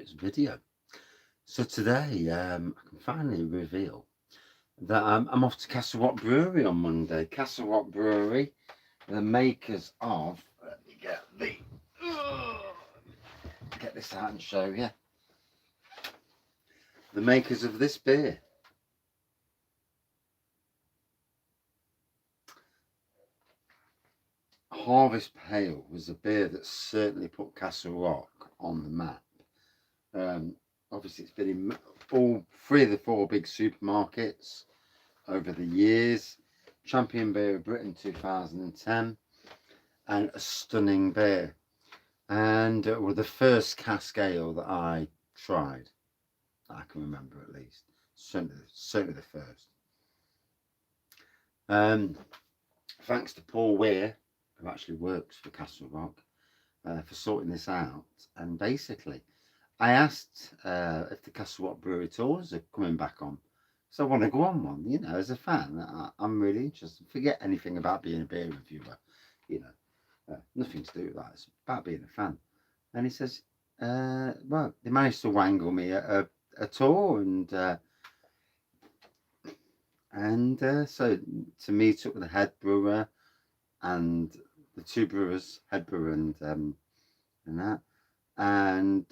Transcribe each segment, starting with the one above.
its video. So today I can finally reveal that I'm off to Castle Rock Brewery on Monday. Castle Rock Brewery, the makers of, let me get this out and show you, the makers of this beer. Harvest Pale was a beer that certainly put Castle Rock on the map. Obviously it's been in all three of the four big supermarkets over the years. Champion Beer of Britain 2010, and a stunning beer. And were the first cask ale that I tried. I can remember at least. Certainly the first. Thanks to Paul Weir, who actually works for Castle Rock, for sorting this out. And basically, I asked if the Castle Rock Brewery tours are coming back on. So I want to go on one, as a fan. I'm really interested. Forget anything about being a beer reviewer, nothing to do with that. It's about being a fan. And he says, well, they managed to wangle me a tour and so to meet up with the head brewer and the two brewers, head brewer and that. And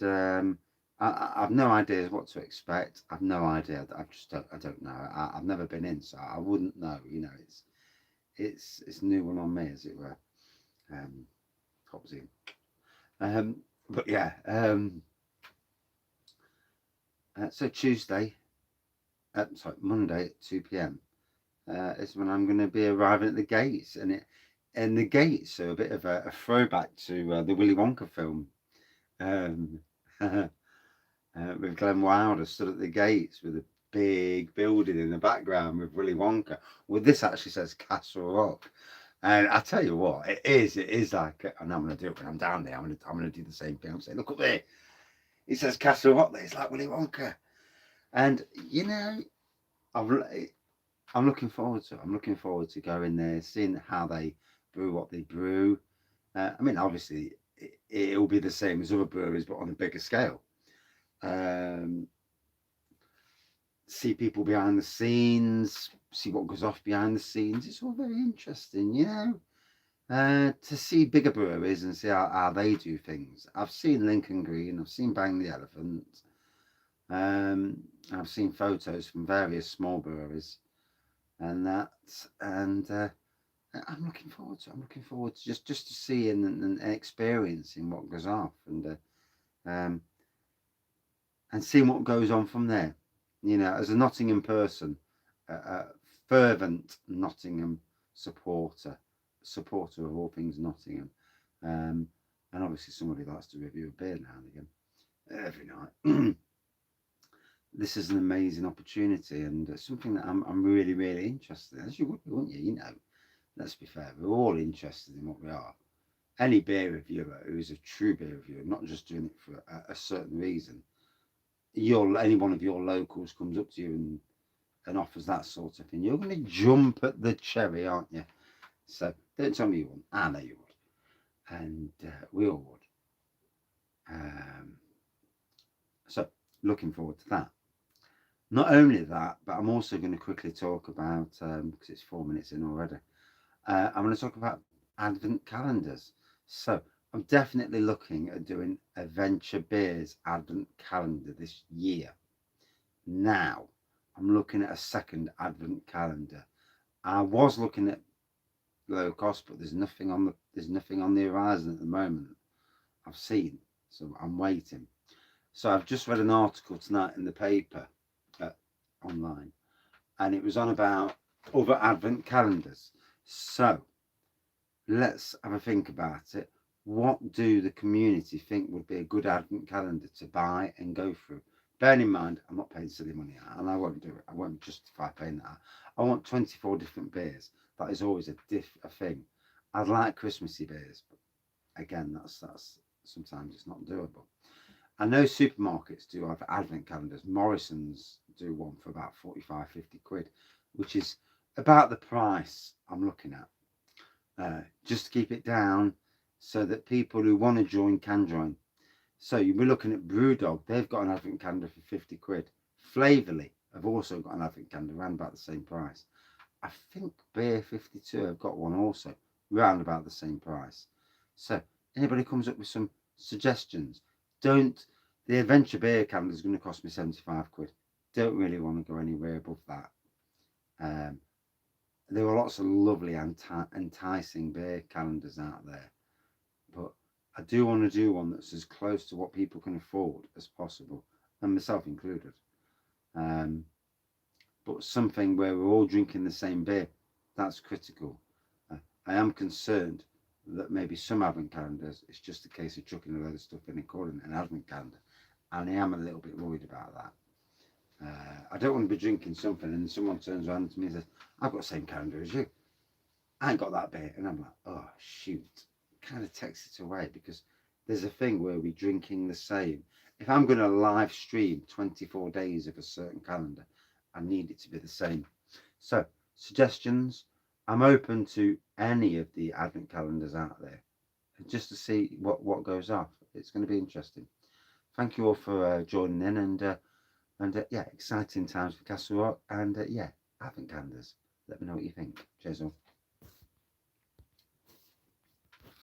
I've no idea what to expect. I've no idea. I don't know. I've never been in, so I wouldn't know. It's a new one on me, as it were. Obviously. But yeah. So Monday at 2 p.m. Is when I'm going to be arriving at the gates, and the gates are a bit of a throwback to the Willy Wonka film. With Glenn Wilder stood at the gates with a big building in the background with Willy Wonka. Well, this actually says Castle Rock, and I tell you what, it is like, and I'm going to do it when I'm down there. I'm going to do the same thing. I'm saying, look up there, it says Castle Rock there. It's like Willy Wonka, and I'm looking forward to it. I'm looking forward to going there, seeing how they brew what they brew. Obviously, it'll be the same as other breweries, but on a bigger scale. See people behind the scenes, see what goes off behind the scenes. It's all very interesting, to see bigger breweries and see how they do things. I've seen Lincoln Green, I've seen Bang the Elephant, I've seen photos from various small breweries and that, and I'm looking forward to it. I'm looking forward to just to seeing and experiencing what goes off and seeing what goes on from there. As a Nottingham person, a fervent Nottingham supporter of all things Nottingham, and obviously somebody likes to review a beer now and again, every night. This is an amazing opportunity and something that I'm really, really interested in, as you would be, wouldn't you? Let's be fair, we're all interested in what we are. Any beer reviewer who is a true beer reviewer, not just doing it for a certain reason, any one of your locals comes up to you and offers that sort of thing, you're going to jump at the cherry, aren't you? So don't tell me you won't. I know you would, and we all would. So looking forward to that. Not only that, but I'm also going to quickly talk about, because it's 4 minutes in already, I'm going to talk about Advent calendars. So I'm definitely looking at doing Adventure Beers Advent calendar this year. Now, I'm looking at a second Advent calendar. I was looking at low cost, but there's nothing on the horizon at the moment I've seen, so I'm waiting. So I've just read an article tonight in the paper online, and it was on about other Advent calendars. So let's have a think about it. What do the community think would be a good Advent calendar to buy and go through? Bearing in mind, I'm not paying silly money out, and I won't do it. I won't justify paying that out. I want 24 different beers. That is always a thing. I'd like Christmassy beers, but again, that's sometimes it's not doable. I know supermarkets do have Advent calendars. Morrison's do one for about 45, 50 quid, which is about the price I'm looking at. Just to keep it down so that people who want to join can join. So you'll be looking at Brewdog. They've got an advent calendar for 50 quid. Flavorly have also got an advent calendar around about the same price. I think Beer 52 have got one also around about the same price. So anybody comes up with some suggestions, don't. The Adventure Beer calendar is going to cost me 75 quid. Don't really want to go anywhere above that. There are lots of lovely enticing beer calendars out there, but I do want to do one that's as close to what people can afford as possible, and myself included. But something where we're all drinking the same beer, that's critical. I am concerned that maybe some advent calendars, it's just a case of chucking a load of stuff in and calling it an advent calendar, and I am a little bit worried about that. I don't want to be drinking something and someone turns around to me and says, I've got the same calendar as you. I ain't got that bit. And I'm like, oh, shoot. Kind of takes it away, because there's a thing where we're drinking the same. If I'm going to live stream 24 days of a certain calendar, I need it to be the same. So, suggestions. I'm open to any of the advent calendars out there, just to see what goes off. It's going to be interesting. Thank you all for joining in, and yeah, exciting times for Castle Rock, and yeah, advent calendars. Let me know what you think. Cheers all.